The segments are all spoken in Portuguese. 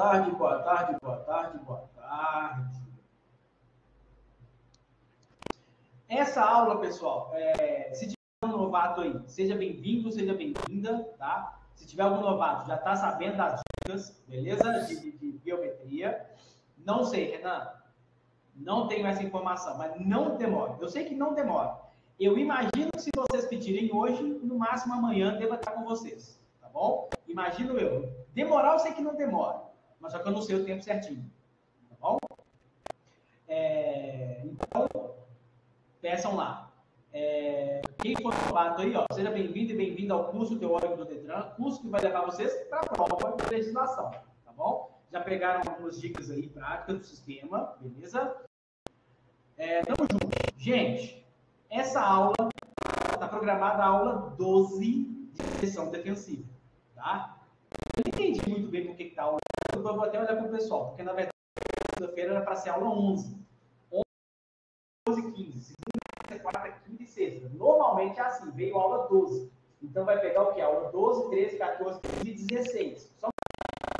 tarde, boa tarde, boa tarde, boa tarde. Essa aula, pessoal, se tiver um novato aí, seja bem-vindo, seja bem-vinda, tá? Se tiver algum novato, já está sabendo das dicas, beleza? De biometria. Não sei, Renan, não tenho essa informação, mas não demora. Eu sei que não demora. Eu imagino que se vocês pedirem hoje, no máximo amanhã deva estar com vocês, tá bom? Imagino eu. Demorar eu sei que não demora, mas só que eu não sei o tempo certinho, tá bom? Então, peçam lá. Quem for novato aí, ó, seja bem-vindo e bem-vindo ao curso teórico do Detran, curso que vai levar vocês para a prova de legislação, tá bom? Já pegaram algumas dicas aí práticas do sistema, beleza? Tamo junto. Gente, essa aula está programada a aula 12 de direção defensiva, tá? Eu não entendi muito bem por que está a aula, eu vou até olhar para o pessoal, porque na verdade, segunda-feira era para ser aula 11. 11 e 15, segunda, quarta, quinta e sexta. Normalmente é assim, veio aula 12. Então vai pegar o quê? Aula 12, 13, 14, 15 e 16. Só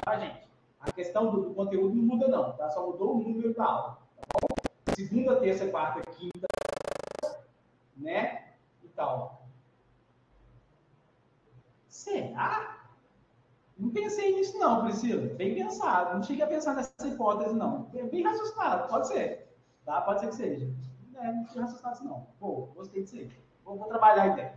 tá, gente? A questão do conteúdo não muda não, tá? Só mudou o número da aula, tá bom? Segunda, terça, quarta, quinta, né? E tal. Será? Não pensei nisso não, Priscila. Bem pensado. Não cheguei a pensar nessa hipótese não. Bem raciocinado, pode ser. Tá? Pode ser que seja. Não tinha raciocinado isso não. Pô, gostei disso aí. Vou trabalhar a ideia.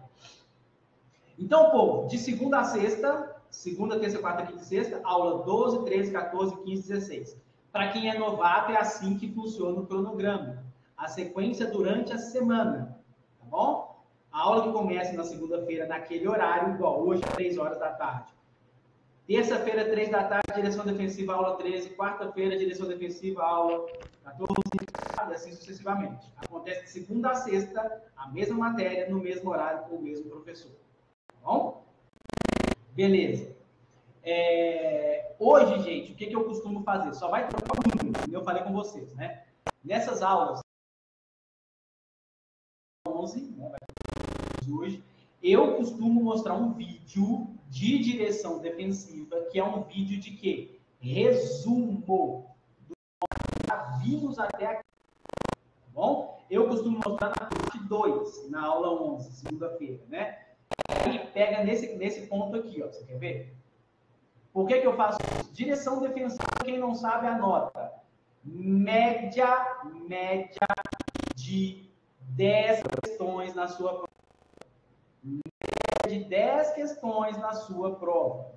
Então, povo, de segunda a sexta, segunda, terça, quarta, quinta e sexta, aula 12, 13, 14, 15, 16. Para quem é novato, é assim que funciona o cronograma. A sequência durante a semana, tá bom? A aula que começa na segunda-feira, naquele horário, igual hoje, 3 horas da tarde. Terça-feira, 3 da tarde, direção defensiva, aula 13. Quarta-feira, direção defensiva, aula 14. E assim sucessivamente. Acontece de segunda a sexta, a mesma matéria, no mesmo horário, com o mesmo professor. Bom? Beleza. Hoje, gente, o que eu costumo fazer? Só vai trocar o número, como eu falei com vocês, né? Nessas aulas, 11, né, hoje, eu costumo mostrar um vídeo de direção defensiva, que é um vídeo de quê? Resumo do que já vimos até aqui. Tá bom? Eu costumo mostrar na parte 2, na aula 11, segunda-feira, né? Aí pega nesse ponto aqui, ó. Você quer ver? Por que eu faço isso? Direção defensiva, quem não sabe, anota. Média de 10 questões na sua prova. Média de 10 questões na sua prova.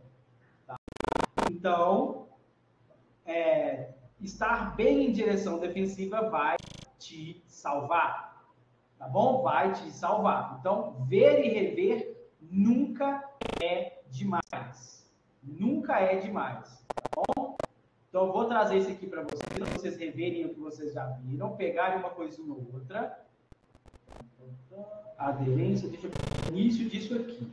Tá? Então, estar bem em direção defensiva vai te salvar. Tá bom? Vai te salvar. Então, ver e rever nunca é demais. Nunca é demais. Tá bom? Então, eu vou trazer isso aqui para vocês reverem o que vocês já viram, pegarem uma coisinha ou outra. Aderência, deixa eu ver o início disso aqui.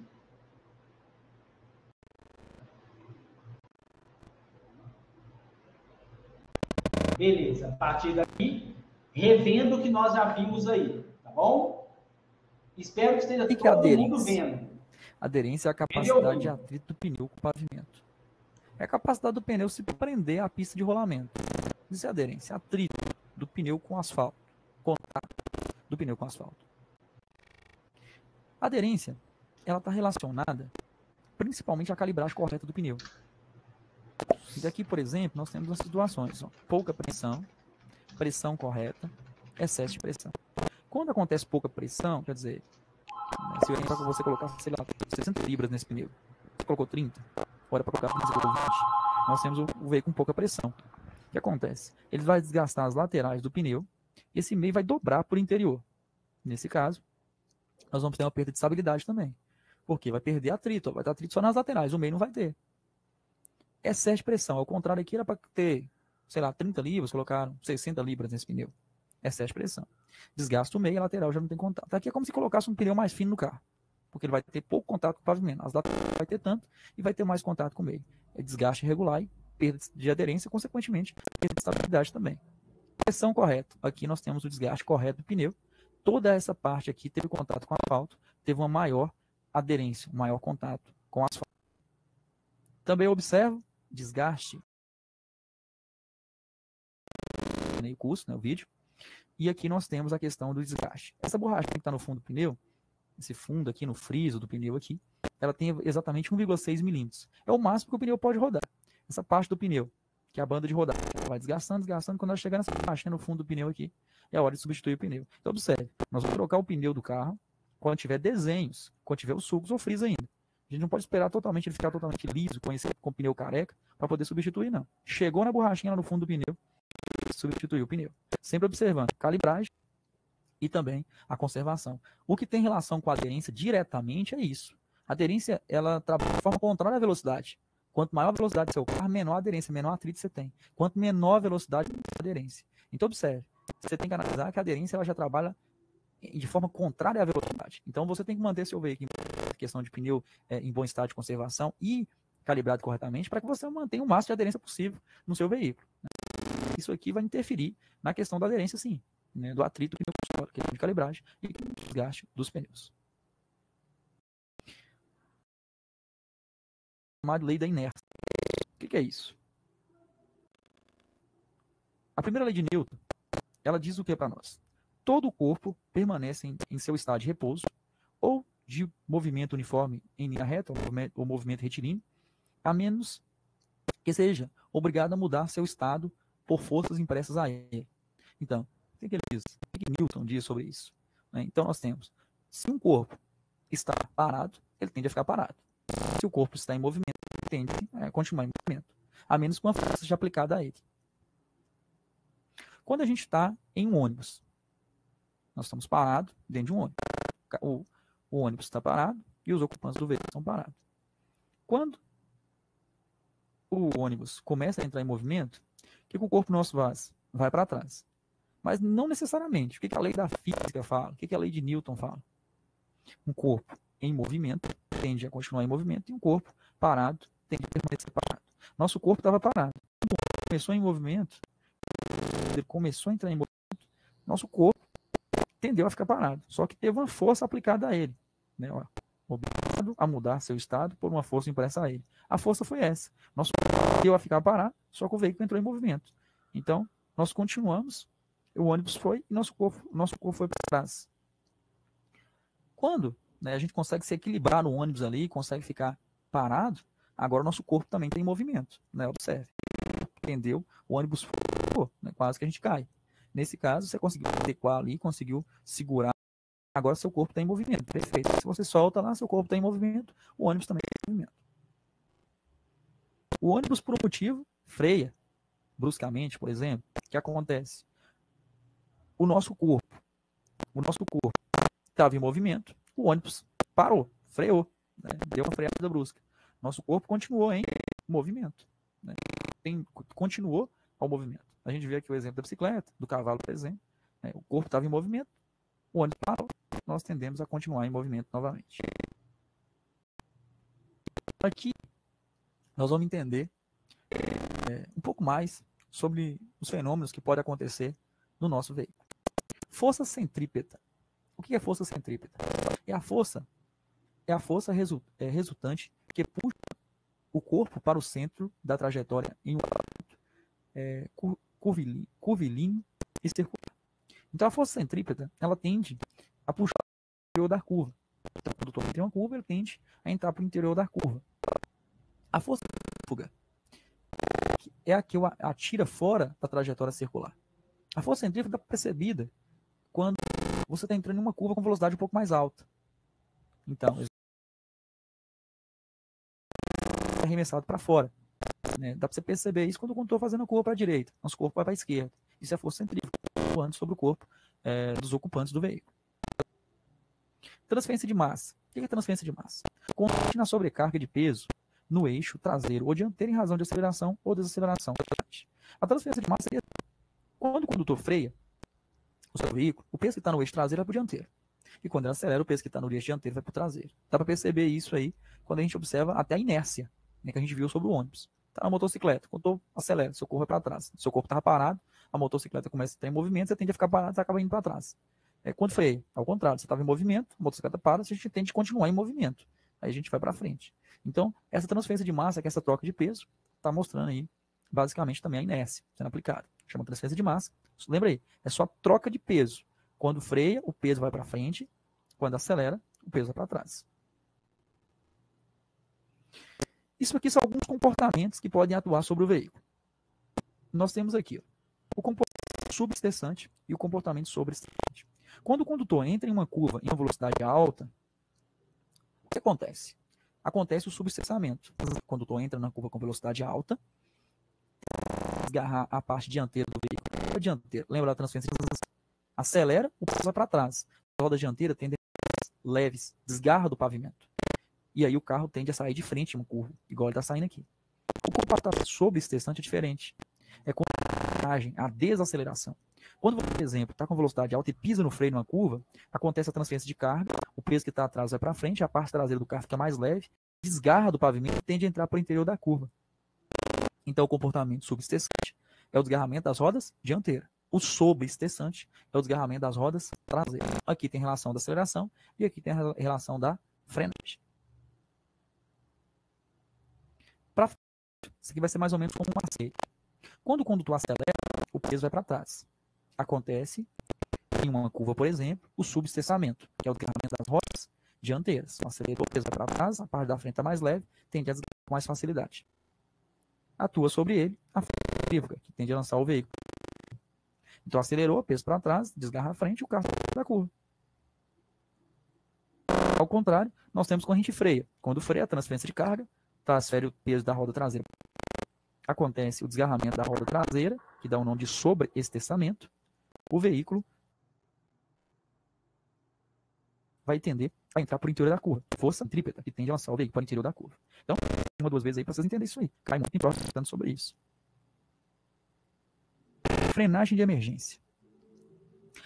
Beleza. A partir daqui, revendo o que nós já vimos aí. Tá bom? Espero que esteja todo mundo vendo. Aderência é a capacidade de atrito do pneu com o pavimento. É a capacidade do pneu se prender à pista de rolamento. Isso é aderência, atrito do pneu com o asfalto. Contato do pneu com o asfalto. A aderência, ela está relacionada principalmente à calibragem correta do pneu. E aqui, por exemplo, nós temos as situações. Ó, pouca pressão, pressão correta, excesso de pressão. Quando acontece pouca pressão, quer dizer, se eu orientar para você colocar, sei lá, 60 libras nesse pneu, você colocou 30, hora para colocar 30, você colocou 20, nós temos o veículo com pouca pressão. O que acontece? Ele vai desgastar as laterais do pneu e esse meio vai dobrar por interior. Nesse caso, nós vamos ter uma perda de estabilidade também. Porque vai perder atrito, vai ter atrito só nas laterais, o meio não vai ter. Excesso de pressão, ao contrário aqui era para ter, sei lá, 30 libras, colocaram 60 libras nesse pneu. Excesso de pressão. Desgasta o meio, a lateral já não tem contato. Aqui é como se colocasse um pneu mais fino no carro, porque ele vai ter pouco contato com o pavimento. As laterais vai ter tanto e vai ter mais contato com o meio. É desgaste irregular e perda de aderência, consequentemente, perda de estabilidade também. Pressão correta. Aqui nós temos o desgaste correto do pneu. Toda essa parte aqui teve contato com o asfalto, teve uma maior aderência, um maior contato com o asfalto. Também observo desgaste vendo aí o curso, né, o vídeo. E aqui nós temos a questão do desgaste. Essa borrachinha que está no fundo do pneu, esse fundo aqui no friso do pneu aqui, ela tem exatamente 1,6 milímetros. É o máximo que o pneu pode rodar. Essa parte do pneu, que é a banda de rodar, ela vai desgastando, desgastando. Quando ela chegar nessa borrachinha no fundo do pneu aqui, é a hora de substituir o pneu. Então observe, nós vamos trocar o pneu do carro quando tiver desenhos, quando tiver os sulcos ou friso ainda. A gente não pode esperar totalmente ele ficar totalmente liso, com o pneu careca, para poder substituir, não. Chegou na borrachinha lá no fundo do pneu, substituiu o pneu. Sempre observando calibragem e também a conservação. O que tem relação com a aderência diretamente é isso. A aderência, ela trabalha de forma contrária à velocidade. Quanto maior a velocidade do seu carro, menor a aderência, menor atrito você tem. Quanto menor a velocidade, menor a aderência. Então, observe, você tem que analisar que a aderência ela já trabalha de forma contrária à velocidade. Então, você tem que manter seu veículo em questão de pneu em bom estado de conservação e calibrado corretamente para que você mantenha o máximo de aderência possível no seu veículo. Isso aqui vai interferir na questão da aderência, sim, né, do atrito do pneu, questão de calibragem e do desgaste dos pneus. Chamada lei da inércia. O que é isso? A primeira lei de Newton, ela diz o que para nós? Todo o corpo permanece em seu estado de repouso ou de movimento uniforme em linha reta, ou movimento retilíneo, a menos que seja obrigado a mudar seu estado por forças impressas a ele. Então, o que ele diz? O que Newton diz sobre isso? Então, nós temos, se um corpo está parado, ele tende a ficar parado. Se o corpo está em movimento, ele tende a continuar em movimento, a menos que uma força seja aplicada a ele. Quando a gente está em um ônibus, nós estamos parados dentro de um ônibus. O ônibus está parado e os ocupantes do veículo estão parados. Quando o ônibus começa a entrar em movimento, o que o corpo nosso faz? Vai para trás. Mas não necessariamente. O que a lei da física fala? O que a lei de Newton fala? Um corpo em movimento tende a continuar em movimento e um corpo parado tende a permanecer parado. Nosso corpo estava parado. Quando começou em movimento, ele começou a entrar em movimento, nosso corpo tendeu a ficar parado. Só que teve uma força aplicada a ele, né? Obrigado a mudar seu estado por uma força impressa a ele. A força foi essa. Nosso corpo tendeu a ficar parado, só que o veículo entrou em movimento. Então, nós continuamos, o ônibus foi e nosso corpo foi para trás. Quando, né, a gente consegue se equilibrar no ônibus ali, consegue ficar parado, agora o nosso corpo também tem movimento, né? Observe. Entendeu? O ônibus foi, né? Quase que a gente cai. Nesse caso, você conseguiu adequar ali, conseguiu segurar. Agora seu corpo está em movimento. Perfeito. Se você solta lá, seu corpo está em movimento, o ônibus também está em movimento. O ônibus, por um motivo, freia bruscamente, por exemplo. O que acontece? O nosso corpo estava em movimento, o ônibus parou, freou, né? Deu uma freada brusca. Nosso corpo continuou em movimento, né? Continuou ao movimento. A gente vê aqui o exemplo da bicicleta, do cavalo, por exemplo, né? O corpo estava em movimento, o ônibus parou, nós tendemos a continuar em movimento novamente. Aqui nós vamos entender um pouco mais sobre os fenômenos que podem acontecer no nosso veículo. Força centrípeta. O que é força centrípeta? É a força resultante que puxa o corpo para o centro da trajetória em um curvilíneo e circular. Então a força centrípeta, ela tende a puxar o interior da curva. Então, quando o condutor tem uma curva, ele tende a entrar para o interior da curva. A força centrífuga é a que atira fora da trajetória circular. A força centrífuga é percebida quando você está entrando em uma curva com velocidade um pouco mais alta. Então, é arremessado para fora. Né? Dá para você perceber isso quando eu estou fazendo a curva para a direita. Nosso corpo vai para a esquerda. Isso é a força centrífuga atuando sobre o corpo dos ocupantes do veículo. Transferência de massa. O que é transferência de massa? Consiste na sobrecarga de peso no eixo traseiro ou dianteiro em razão de aceleração ou desaceleração. A transferência de massa é quando o condutor freia o seu veículo, o peso que está no eixo traseiro vai para o dianteiro. E quando ele acelera, o peso que está no eixo dianteiro vai para o traseiro. Dá para perceber isso aí quando a gente observa até a inércia, né, que a gente viu sobre o ônibus. Está na motocicleta, quando acelera, seu corpo vai para trás. Seu corpo estava parado, a motocicleta começa a estar em movimento, você tende a ficar parado, você acaba indo para trás. Quando freia, ao contrário, você estava em movimento, a motocicleta para, a gente tende a continuar em movimento. Aí a gente vai para frente. Então, essa transferência de massa, que é essa troca de peso, está mostrando aí, basicamente, também a inércia sendo aplicada. Chama transferência de massa, Lembra aí, é só troca de peso. Quando freia, o peso vai para frente. Quando acelera, o peso vai para trás. Isso aqui são alguns comportamentos que podem atuar sobre o veículo. Nós temos aqui o comportamento subestressante e o comportamento sobreestressante. Quando o condutor entra em uma curva em uma velocidade alta, o que acontece? Acontece o subestressamento. Quando o condutor entra na curva com velocidade alta, desgarrar a parte dianteira do veículo. A dianteira, lembra da transferência? Acelera, o peso vai para trás. A roda dianteira tende a ser leves, desgarra do pavimento. E aí o carro tende a sair de frente em uma curva, igual ele está saindo aqui. O comportamento sobreestressante é diferente. É com a desaceleração. Quando você, por exemplo, está com velocidade alta e pisa no freio numa curva, acontece a transferência de carga, o peso que está atrás vai para frente, a parte traseira do carro fica mais leve, desgarra do pavimento e tende a entrar para o interior da curva. Então o comportamento subestressante é o desgarramento das rodas dianteiras. O sobreestressante é o desgarramento das rodas traseiras. Aqui tem relação da aceleração e aqui tem a relação da frenagem. Isso aqui vai ser mais ou menos como um macete. Quando o condutor acelera, o peso vai para trás. Acontece, em uma curva, por exemplo, o subestressamento, que é o desgarramento das rodas dianteiras. Então, acelerou, o peso vai para trás, a parte da frente está mais leve, tende a desgarrar com mais facilidade. Atua sobre ele a força centrífuga, que tende a lançar o veículo. Então, acelerou, peso para trás, desgarra a frente, o carro sai da curva. Ao contrário, nós temos quando a gente freia. Quando freia, a transferência de carga transfere o peso da roda traseira. Acontece o desgarramento da roda traseira, que dá o nome de sobreestressamento. O veículo vai tender a entrar para o interior da curva. Força centrípeta, que tende a lançar o veículo para o interior da curva. Então, uma, duas vezes aí para vocês entenderem isso aí. Cai muito em prova estudando sobre isso. Frenagem de emergência.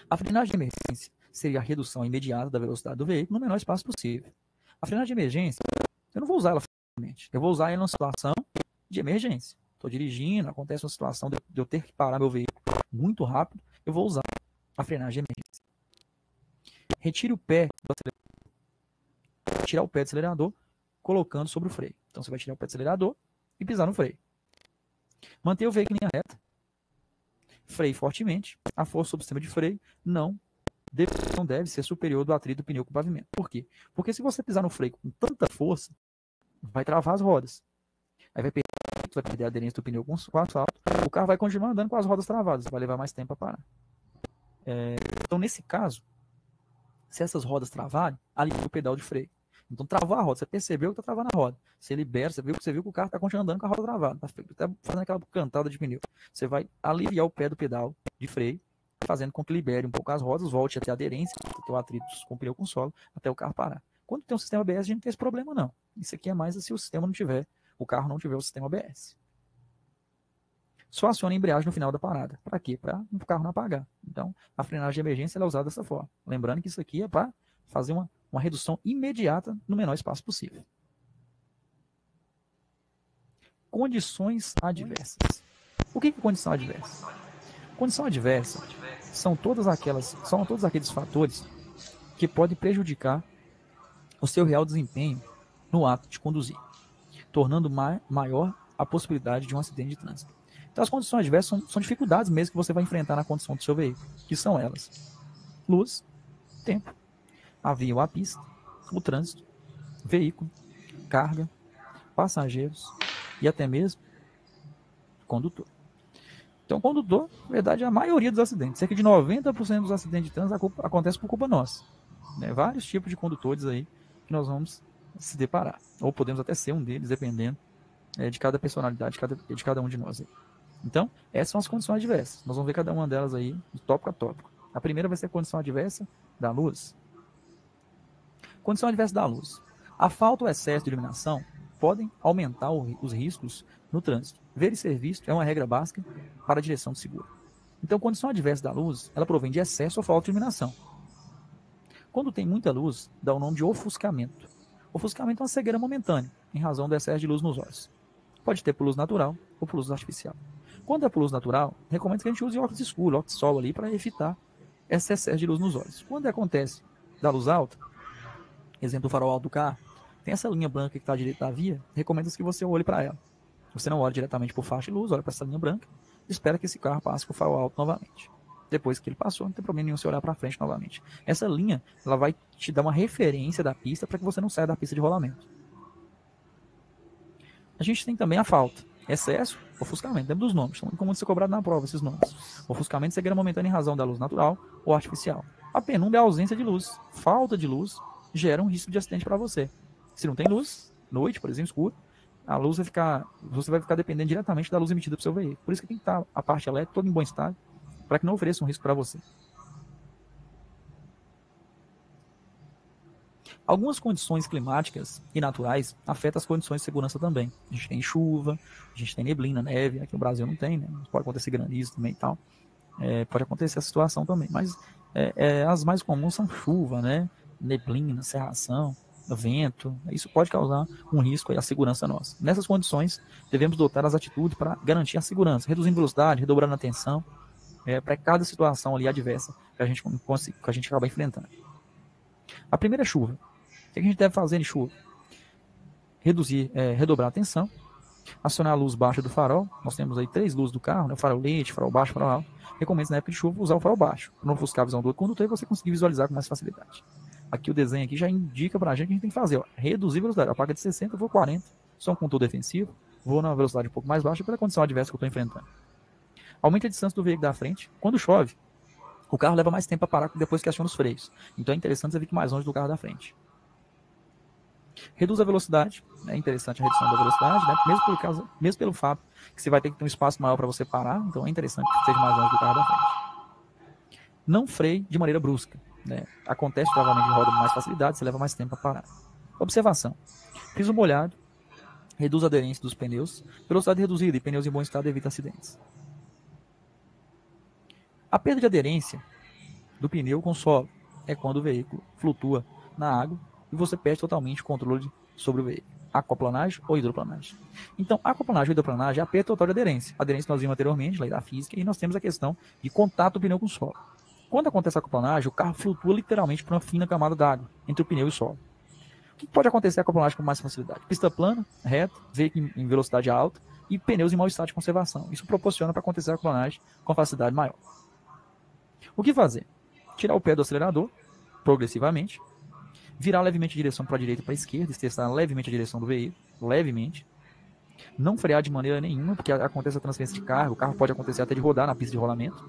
A frenagem de emergência seria a redução imediata da velocidade do veículo no menor espaço possível. A frenagem de emergência, eu não vou usar ela facilmente. Eu vou usar ela numa situação de emergência. Estou dirigindo, acontece uma situação de eu ter que parar meu veículo muito rápido, eu vou usar a frenagem de emergência. Retire o pé do acelerador. Tirar o pé do acelerador, colocando sobre o freio. Então você vai tirar o pé do acelerador e pisar no freio. Manter o veículo em linha reta. Freie fortemente. A força sobre o sistema de freio não deve ser superior do atrito do pneu com o pavimento. Por quê? Porque se você pisar no freio com tanta força, vai travar as rodas. Aí vai perder a aderência do pneu com o asfalto. O carro vai continuar andando com as rodas travadas. Vai levar mais tempo para parar. Então, nesse caso, se essas rodas travarem, alivia o pedal de freio. Então, travou a roda. Você percebeu que está travando a roda. Você libera, você viu que o carro está continuando andando com a roda travada. Está fazendo aquela cantada de pneu. Você vai aliviar o pé do pedal de freio, fazendo com que libere um pouco as rodas, volte até a aderência, até o atrito com o pneu com o solo, até o carro parar. Quando tem um sistema ABS, a gente não tem esse problema, não. Isso aqui é mais se o sistema não tiver, o carro não tiver o sistema ABS. Só aciona a embreagem no final da parada. Para quê? Para o carro não apagar. Então, a frenagem de emergência é usada dessa forma. Lembrando que isso aqui é para fazer uma redução imediata no menor espaço possível. Condições adversas. O que é condição adversa? Condição adversa são todos aqueles fatores que podem prejudicar o seu real desempenho no ato de conduzir, tornando maior a possibilidade de um acidente de trânsito. Então, as condições adversas são dificuldades mesmo que você vai enfrentar na condição do seu veículo, que são elas: luz, tempo, a via ou a pista, o trânsito, veículo, carga, passageiros e até mesmo condutor. Então, condutor, na verdade, a maioria dos acidentes, cerca de 90% dos acidentes de trânsito acontece por culpa nossa. Vários tipos de condutores aí que nós vamos se deparar. Ou podemos até ser um deles, dependendo de cada personalidade de cada um de nós aí. Então, essas são as condições adversas. Nós vamos ver cada uma delas aí, de tópico a tópico. A primeira vai ser a condição adversa da luz. Condição adversa da luz. A falta ou excesso de iluminação podem aumentar os riscos no trânsito. Ver e ser visto é uma regra básica para a direção de seguro. Então, condição adversa da luz, ela provém de excesso ou falta de iluminação. Quando tem muita luz, dá o nome de ofuscamento. Ofuscamento é uma cegueira momentânea, em razão do excesso de luz nos olhos. Pode ter por luz natural ou por luz artificial. Quando é por luz natural, recomendo que a gente use óculos escuros, óculos de sol ali, para evitar esse excesso de luz nos olhos. Quando acontece da luz alta, exemplo do farol alto do carro, tem essa linha branca que está à direita da via, recomendo que você olhe para ela. Você não olha diretamente por faixa de luz, olha para essa linha branca, e espera que esse carro passe com o farol alto novamente. Depois que ele passou, não tem problema nenhum você olhar para frente novamente. Essa linha, ela vai te dar uma referência da pista para que você não saia da pista de rolamento. A gente tem também a falta. Excesso, ofuscamento. Lembra dos nomes. São como ser cobrado na prova, esses nomes. Ofuscamento, cegueira momentânea em razão da luz natural ou artificial. A penumbra é a ausência de luz. Falta de luz gera um risco de acidente para você. Se não tem luz, noite, por exemplo, escuro, a luz vai ficar, você vai ficar dependendo diretamente da luz emitida pelo seu veículo. Por isso que tem que estar a parte elétrica toda em bom estado, para que não ofereça um risco para você. Algumas condições climáticas e naturais afetam as condições de segurança também. A gente tem chuva, a gente tem neblina, neve, aqui no Brasil não tem, né? Pode acontecer granizo também e tal. Pode acontecer essa situação também, mas as mais comuns são chuva, né? Neblina, cerração, vento. Isso pode causar um risco à segurança nossa. Nessas condições, devemos adotar as atitudes para garantir a segurança, reduzindo velocidade, redobrando a atenção, para cada situação ali adversa que a gente acaba enfrentando. A primeira é chuva. O que a gente deve fazer em chuva? Redobrar a atenção, acionar a luz baixa do farol. Nós temos aí 3 luzes do carro, né? Farol lente, farol baixo, farol alto. Recomendo na época de chuva usar o farol baixo, para não ofuscar a visão do outro condutor e você conseguir visualizar com mais facilidade. Aqui o desenho aqui já indica pra gente o que a gente tem que fazer. Ó. Reduzir a velocidade. A placa de 60, eu vou 40. Sou um condutor defensivo. Vou numa velocidade um pouco mais baixa pela condição adversa que eu estou enfrentando. Aumente a distância do veículo da frente. Quando chove, o carro leva mais tempo para parar depois que aciona os freios. Então é interessante você ficar mais longe do carro da frente. Reduz a velocidade. É interessante a redução da velocidade, né? Mesmo pelo fato que você vai ter que ter um espaço maior para você parar. Então é interessante que seja mais longe do carro da frente. Não freie de maneira brusca. Né? Acontece o travamento de roda com mais facilidade, você leva mais tempo para parar. Observação. Piso molhado, reduz a aderência dos pneus, velocidade reduzida e pneus em bom estado evita acidentes. A perda de aderência do pneu com o solo é quando o veículo flutua na água e você perde totalmente o controle sobre o veículo. Aquaplanagem ou hidroplanagem. Então, aquaplanagem ou hidroplanagem é a perda total de aderência. A aderência nós vimos anteriormente, lei da física, e nós temos a questão de contato do pneu com o solo. Quando acontece a aquaplanagem, o carro flutua literalmente por uma fina camada d'água entre o pneu e o solo. O que pode acontecer a aquaplanagem com mais facilidade? Pista plana, reta, veículo em velocidade alta e pneus em mau estado de conservação. Isso proporciona para acontecer a aquaplanagem com facilidade maior. O que fazer? Tirar o pé do acelerador, progressivamente, virar levemente a direção para a direita e para a esquerda, testar levemente a direção do veículo, levemente. Não frear de maneira nenhuma, porque acontece a transferência de carga, o carro pode acontecer até de rodar na pista de rolamento.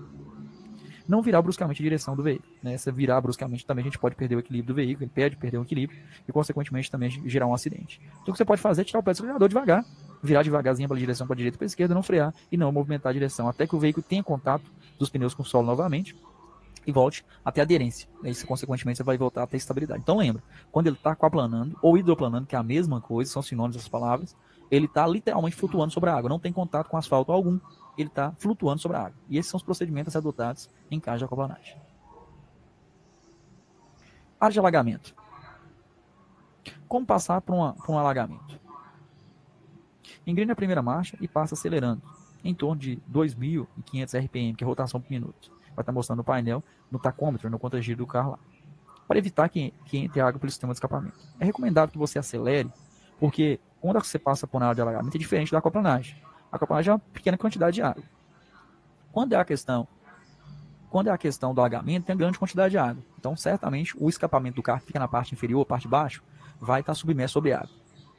Não virar bruscamente a direção do veículo. Né? Se virar bruscamente também a gente pode perder o equilíbrio do veículo, ele perde perder o equilíbrio e consequentemente também gerar um acidente. Então o que você pode fazer é tirar o pé do acelerador devagar, virar devagarzinho pela direção para a direita e para a esquerda, não frear e não movimentar a direção até que o veículo tenha contato dos pneus com o solo novamente e volte até a aderência. Isso, consequentemente, você vai voltar até a estabilidade. Então lembra, quando ele está aquaplanando ou hidroplanando, que é a mesma coisa, são sinônimos dessas palavras, ele está literalmente flutuando sobre a água, não tem contato com asfalto algum, ele está flutuando sobre a água. E esses são os procedimentos adotados em caso de aquaplanagem. Área de alagamento. Como passar por um alagamento? Engrene a primeira marcha e passa acelerando, em torno de 2.500 RPM, que é rotação por minuto. Vai estar mostrando no painel, no tacômetro, no contra-giro do carro lá. Para evitar que entre água pelo sistema de escapamento. É recomendável que você acelere, porque quando você passa por uma área de alagamento é diferente da aquaplanagem. A aquaplanagem é uma pequena quantidade de água. Quando é a questão do alagamento, tem uma grande quantidade de água. Então, certamente, o escapamento do carro que fica na parte inferior, parte de baixo, vai estar submerso sobre água.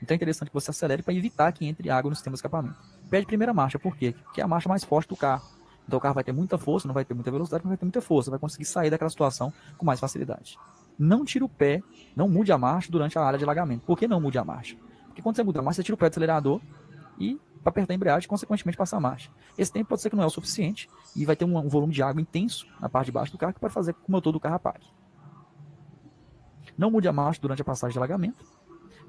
Então, é interessante que você acelere para evitar que entre água no sistema de escapamento. Pede primeira marcha, por quê? Porque é a marcha mais forte do carro. Então, o carro vai ter muita força, não vai ter muita velocidade, mas vai ter muita força. Vai conseguir sair daquela situação com mais facilidade. Não tire o pé, não mude a marcha durante a área de alagamento. Por que não mude a marcha? Porque quando você muda a marcha, você tira o pé do acelerador e para apertar a embreagem, consequentemente passar a marcha. Esse tempo pode ser que não é o suficiente e vai ter um volume de água intenso na parte de baixo do carro que pode fazer com que o motor do carro apague. Não mude a marcha durante a passagem de alagamento.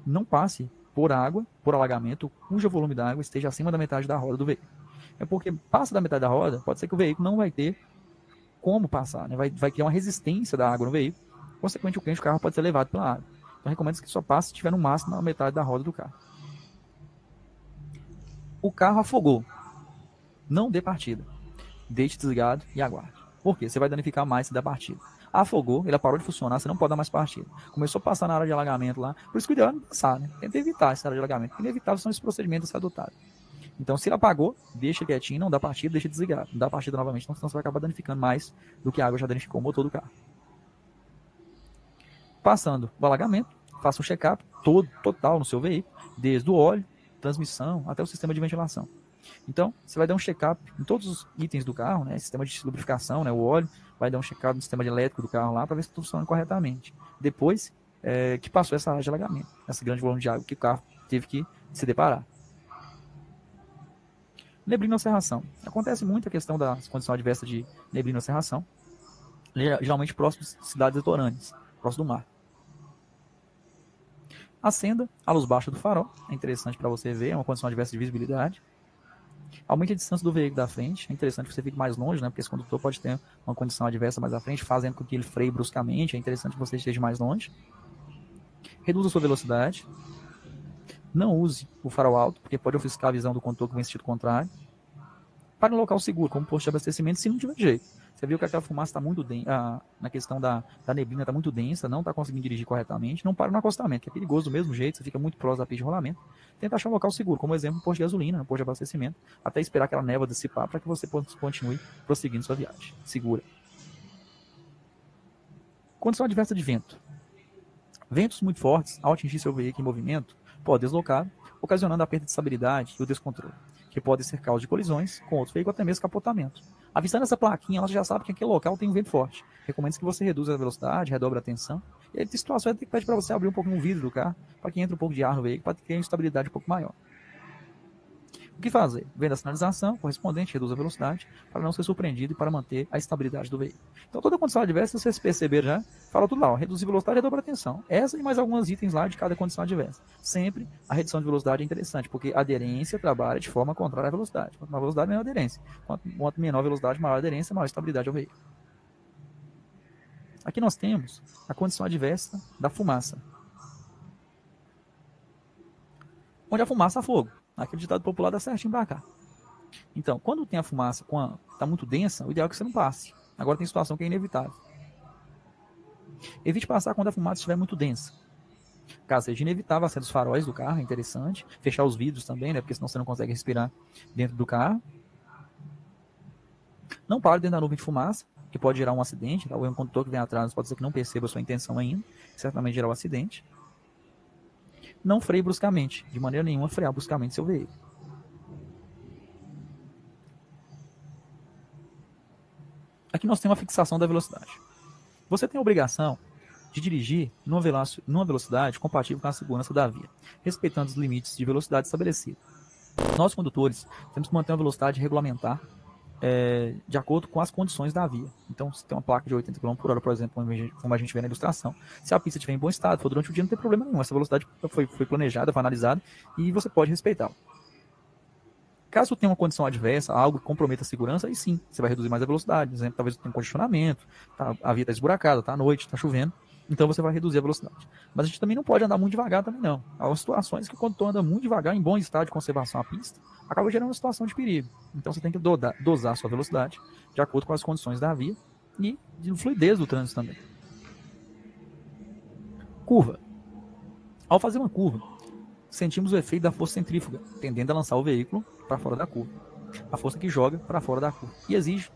Não passe por água, por alagamento, cujo volume da água esteja acima da metade da roda do veículo. É porque passa da metade da roda, pode ser que o veículo não vai ter como passar, né? Vai criar uma resistência da água no veículo. Consequentemente, o carro pode ser levado pela água. Então, recomendo que só passe se tiver no máximo a metade da roda do carro. O carro afogou. Não dê partida. Deixe desligado e aguarde. Por quê? Você vai danificar mais se der partida. Afogou, ele parou de funcionar, você não pode dar mais partida. Começou a passar na área de alagamento lá. Por isso que o ideal é não passar, né? Tenta evitar essa área de alagamento. Inevitável são esses procedimentos adotados. Então, se ele apagou, deixa quietinho, não dá partida, deixa desligado. Não dá partida novamente, senão você vai acabar danificando mais do que a água já danificou o motor do carro. Passando o alagamento, faça um check-up total no seu veículo, desde o óleo, transmissão, até o sistema de ventilação. Então, você vai dar um check-up em todos os itens do carro, né? Sistema de lubrificação, né? O óleo, vai dar um check-up no sistema elétrico do carro lá para ver se tudo funciona corretamente. Depois que passou essa área de alagamento, esse grande volume de água que o carro teve que se deparar. Neblina ou cerração. Acontece muito a questão da condição adversa de neblina ou cerração, geralmente próximo de cidades litorâneas, próximo do mar. Acenda a luz baixa do farol, é interessante para você ver, é uma condição adversa de visibilidade. Aumente a distância do veículo da frente, é interessante que você fique mais longe, né? Porque esse condutor pode ter uma condição adversa mais à frente, fazendo com que ele freie bruscamente, é interessante que você esteja mais longe. Reduza a sua velocidade. Não use o farol alto, porque pode ofuscar a visão do condutor que vem em sentido contrário. Pare no local seguro, como posto de abastecimento, se não tiver jeito. Você viu que aquela fumaça está muito densa, na questão da neblina está muito densa, não está conseguindo dirigir corretamente, não para no acostamento, que é perigoso do mesmo jeito, você fica muito próximo da pista de rolamento. Tenta achar um local seguro, como exemplo, um posto de gasolina, um posto de abastecimento, até esperar aquela névoa dissipar para que você continue prosseguindo sua viagem segura. Condição adversa de vento. Ventos muito fortes, ao atingir seu veículo em movimento, pode deslocar, ocasionando a perda de estabilidade e o descontrole, que pode ser causa de colisões com outro veículo, até mesmo capotamento. Avistando essa plaquinha, ela já sabe que aquele local tem um vento forte. Recomendo que você reduza a velocidade, redobre a tensão. E aí tem situações que pede para você abrir um pouquinho o vidro do carro, para que entre um pouco de ar no veículo, para ter uma estabilidade um pouco maior. O que fazer? Vendo a sinalização correspondente, reduz a velocidade, para não ser surpreendido e para manter a estabilidade do veículo. Então, toda condição adversa, se vocês perceberem já, fala tudo lá, ó, reduzir velocidade e redobrar a tensão. Essa e mais alguns itens lá de cada condição adversa. Sempre a redução de velocidade é interessante, porque a aderência trabalha de forma contrária à velocidade. Quanto maior velocidade, menor aderência. Quanto menor velocidade, maior aderência, maior estabilidade ao veículo. Aqui nós temos a condição adversa da fumaça. Onde a fumaça há fogo. Aquele ditado popular dá certinho para cá. Então, quando tem a fumaça está muito densa, o ideal é que você não passe. Agora tem situação que é inevitável. Evite passar quando a fumaça estiver muito densa. Caso seja inevitável, acenda os faróis do carro, é interessante. Fechar os vidros também, né? Porque senão você não consegue respirar dentro do carro. Não pare dentro da nuvem de fumaça, que pode gerar um acidente. Tá? O condutor que vem atrás pode ser que não perceba a sua intenção ainda. Certamente gerar um acidente. Não freie bruscamente. De maneira nenhuma, frear bruscamente seu veículo. Aqui nós temos a fixação da velocidade. Você tem a obrigação de dirigir numa velocidade compatível com a segurança da via, respeitando os limites de velocidade estabelecidos. Nós, condutores, temos que manter uma velocidade regulamentar de acordo com as condições da via. Então, se tem uma placa de 80 km por hora, por exemplo, como a gente vê na ilustração, se a pista estiver em bom estado, for durante o dia, não tem problema nenhum. Essa velocidade foi planejada, foi analisada e você pode respeitá-la. Caso tenha uma condição adversa, algo que comprometa a segurança, aí sim, você vai reduzir mais a velocidade. Por exemplo, talvez tenha um congestionamento, a via está esburacada, está à noite, está chovendo, então você vai reduzir a velocidade. Mas a gente também não pode andar muito devagar também não. Há situações que quando tu anda muito devagar, em bom estado de conservação à pista, acaba gerando uma situação de perigo. Então você tem que dosar a sua velocidade de acordo com as condições da via e de fluidez do trânsito também. Curva. Ao fazer uma curva, sentimos o efeito da força centrífuga, tendendo a lançar o veículo para fora da curva. A força que joga para fora da curva. E exige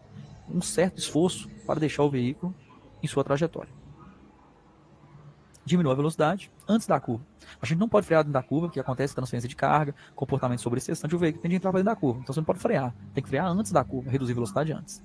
um certo esforço para deixar o veículo em sua trajetória. Diminua a velocidade antes da curva. A gente não pode frear dentro da curva, porque acontece transferência de carga, comportamento sobreexcessante, o veículo tem de entrar para dentro da curva. Então você não pode frear. Tem que frear antes da curva, reduzir a velocidade antes.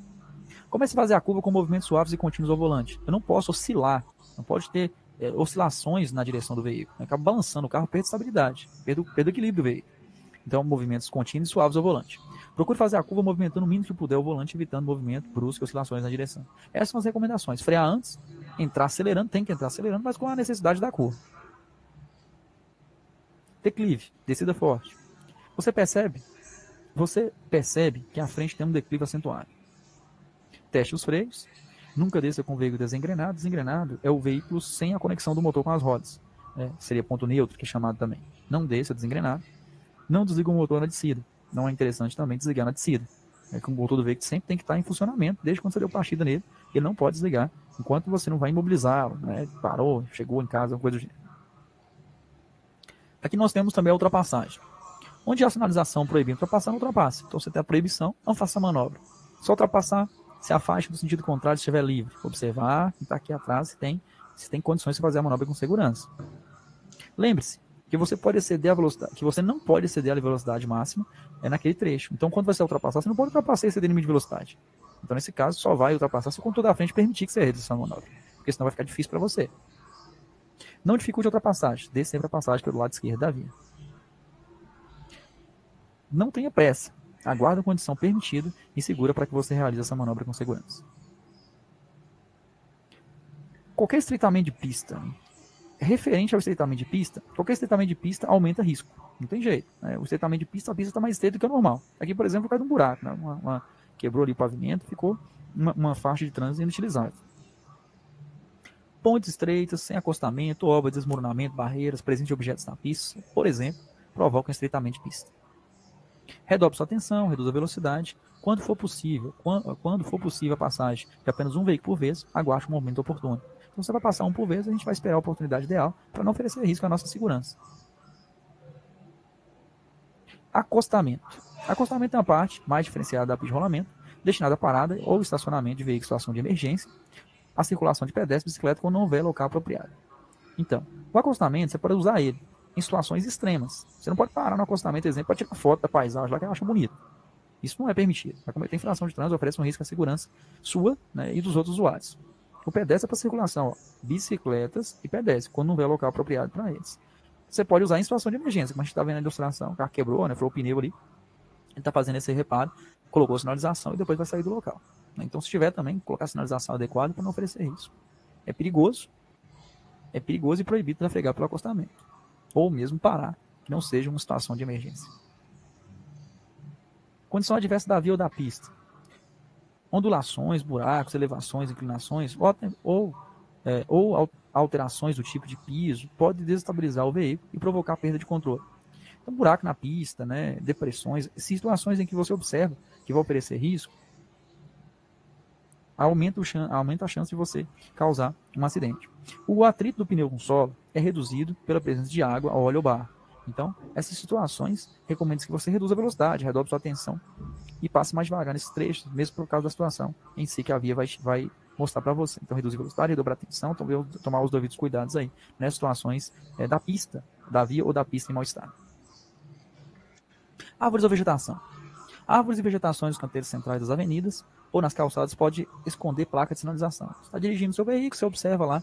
Comece a fazer a curva com movimentos suaves e contínuos ao volante. Eu não posso oscilar, não pode ter oscilações na direção do veículo. Eu acabo balançando o carro, perde estabilidade, perde o equilíbrio do veículo. Então, movimentos contínuos e suaves ao volante. Procure fazer a curva movimentando o mínimo que puder o volante, evitando movimento brusco e oscilações na direção. Essas são as recomendações. Frear antes, entrar acelerando, tem que entrar acelerando, mas com a necessidade da curva. Declive, descida forte. Você percebe que a frente tem um declive acentuado. Teste os freios. Nunca desça com o veículo desengrenado. Desengrenado é o veículo sem a conexão do motor com as rodas. Seria ponto neutro, que é chamado também. Não desça desengrenado. Não desliga o motor na descida. Não é interessante também desligar na descida. Que o motor do veículo sempre tem que estar em funcionamento, desde quando você deu partida nele. Ele não pode desligar, enquanto você não vai imobilizá-lo. Parou, chegou em casa, coisa do gênero. Aqui nós temos também a ultrapassagem. Onde há sinalização proibindo ultrapassar, não ultrapasse. Então você tem a proibição, não faça a manobra. Só ultrapassar, se afaste do sentido contrário se estiver livre. Observar quem está aqui atrás se tem condições de fazer a manobra com segurança. Lembre-se que você pode exceder a velocidade, que você não pode exceder a velocidade máxima naquele trecho. Então, quando você ultrapassar, você não pode ultrapassar e exceder o limite de velocidade. Então, nesse caso, só vai ultrapassar se o condutor da frente permitir que você realize essa manobra, porque senão vai ficar difícil para você. Não dificulte a ultrapassagem, dê sempre a passagem pelo lado esquerdo da via. Não tenha pressa, aguarde a condição permitida e segura para que você realize essa manobra com segurança. Qualquer estreitamento de pista, referente ao estreitamento de pista, qualquer estreitamento de pista aumenta risco. Não tem jeito. Né? O estreitamento de pista, a pista está mais estreita do que o normal. Aqui, por exemplo, caiu um buraco. Né? Quebrou ali o pavimento, ficou uma faixa de trânsito inutilizável. Pontes estreitas, sem acostamento, obras, desmoronamento, barreiras, presença de objetos na pista, por exemplo, provocam estreitamento de pista. Redobre sua atenção, reduza a velocidade. Quando for possível a passagem de apenas um veículo por vez, aguarde o momento oportuno. Então você vai passar um por vez, a gente vai esperar a oportunidade ideal para não oferecer risco à nossa segurança. Acostamento. Acostamento é uma parte mais diferenciada da pista de rolamento, destinada a parada ou estacionamento de veículos em situação de emergência, a circulação de pedestres e bicicleta quando não houver local apropriado. Então, o acostamento, você pode usar ele em situações extremas. Você não pode parar no acostamento, exemplo, para tirar foto da paisagem lá que ela acha bonito. Isso não é permitido. Vai cometer infração de trânsito, oferece um risco à segurança sua, né, e dos outros usuários. O pedestre é para circulação, bicicletas e pedestres, quando não houver local apropriado para eles. Você pode usar em situação de emergência, como a gente está vendo na ilustração, o carro quebrou, né, furou o pneu ali, ele está fazendo esse reparo, colocou a sinalização e depois vai sair do local. Então, se tiver também, colocar a sinalização adequada para não oferecer risco. É perigoso e proibido trafegar pelo acostamento, ou mesmo parar, que não seja uma situação de emergência. Condição adversa da via ou da pista. Ondulações, buracos, elevações, inclinações ou alterações do tipo de piso pode desestabilizar o veículo e provocar perda de controle. Então, buraco na pista, né, depressões, situações em que você observa que vai oferecer risco, aumenta a chance de você causar um acidente. O atrito do pneu com solo é reduzido pela presença de água, óleo ou barro. Então, essas situações, recomendo que você reduza a velocidade, redobre sua atenção e passe mais devagar nesses trechos, mesmo por causa da situação em si que a via vai mostrar para você. Então, reduzir a velocidade, redobrar a atenção, tomar os devidos cuidados aí, nas situações da pista, da via ou da pista em mau estado. Árvores ou vegetação. Árvores e vegetações nos canteiros centrais das avenidas ou nas calçadas pode esconder placa de sinalização. Você está dirigindo seu veículo, você observa lá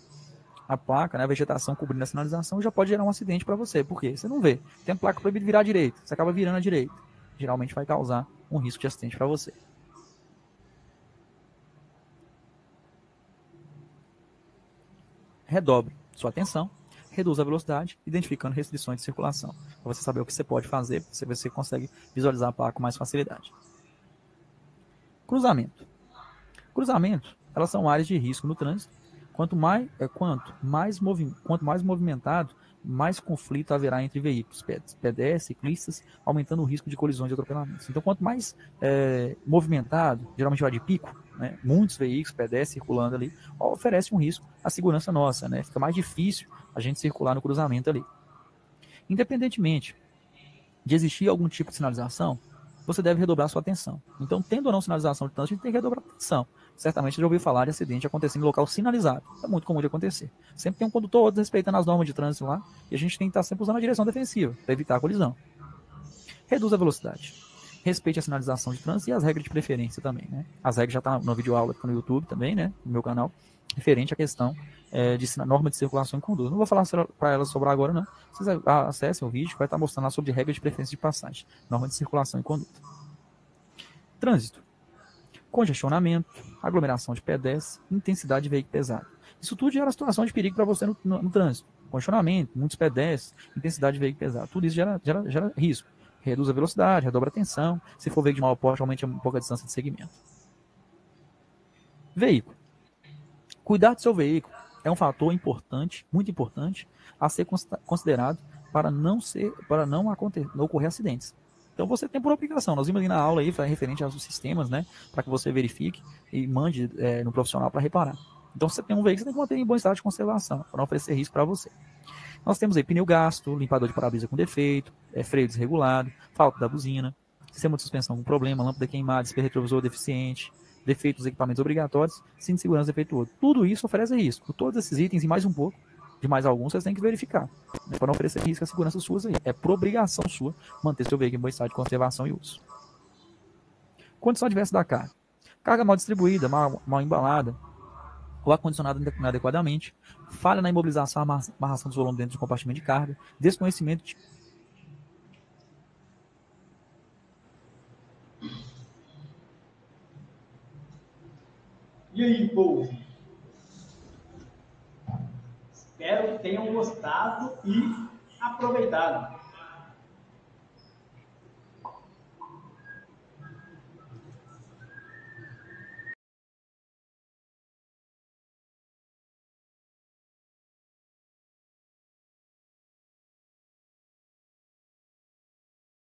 a placa, né, a vegetação cobrindo a sinalização, já pode gerar um acidente para você. Por quê? Você não vê. Tem a placa proibida de virar à direita, você acaba virando à direita. Geralmente vai causar um risco de acidente para você. Redobre sua atenção, reduza a velocidade, identificando restrições de circulação. Para você saber o que você pode fazer, você consegue visualizar a placa com mais facilidade. Cruzamento. Cruzamento, elas são áreas de risco no trânsito. Quanto mais movimentado, mais conflito haverá entre veículos, pedestres, ciclistas, aumentando o risco de colisões e atropelamentos. Então, quanto mais movimentado, geralmente vai de pico, né, muitos veículos, pedestres circulando ali, oferece um risco à segurança nossa, né? Fica mais difícil a gente circular no cruzamento ali. Independentemente de existir algum tipo de sinalização, você deve redobrar sua atenção. Então, tendo ou não sinalização de trânsito, a gente tem que redobrar a atenção. Certamente você já ouviu falar de acidente acontecendo em local sinalizado. É muito comum de acontecer. Sempre tem um condutor desrespeitando as normas de trânsito lá, e a gente tem que estar sempre usando a direção defensiva, para evitar a colisão. Reduza a velocidade. Respeite a sinalização de trânsito e as regras de preferência também, né? As regras já estão no vídeo aula no YouTube também, né? No meu canal, referente à questão de norma de circulação e conduta. Não vou falar para elas sobre agora, não. Vocês acessem o vídeo que vai estar mostrando lá sobre regras de preferência de passagem, norma de circulação e conduta. Trânsito. Congestionamento, aglomeração de pedestres, intensidade de veículo pesado. Isso tudo gera situação de perigo para você no trânsito. Congestionamento, muitos pedestres, intensidade de veículo pesado. Tudo isso gera risco. Reduz a velocidade, redobra a atenção. Se for veículo de mau porte, aumente um pouco a distância de segmento. Veículo. Cuidar do seu veículo é um fator importante, muito importante, a ser considerado para não ocorrer acidentes. Então você tem por obrigação, nós vimos ali na aula aí, referente aos sistemas, né, para que você verifique e mande no profissional para reparar. Então se você tem um veículo, você tem que manter em bom estado de conservação, para não oferecer risco para você. Nós temos aí pneu gasto, limpador de para-brisa com defeito, freio desregulado, falta da buzina, sistema de suspensão com problema, lâmpada queimada, espelho retrovisor deficiente, defeitos dos equipamentos obrigatórios, cinto de segurança defeituoso. Tudo isso oferece risco. Todos esses itens e mais um pouco, de mais alguns, vocês têm que verificar, né, para não oferecer risco à segurança suas aí. É por obrigação sua manter seu veículo em bom estado de conservação e uso. Condição adversa da carga. Carga mal distribuída, mal embalada, o ar-condicionado inadequadamente, falha na imobilização, amarração dos volumes dentro do compartimento de carga, desconhecimento de... E aí, povo? Espero que tenham gostado e aproveitado.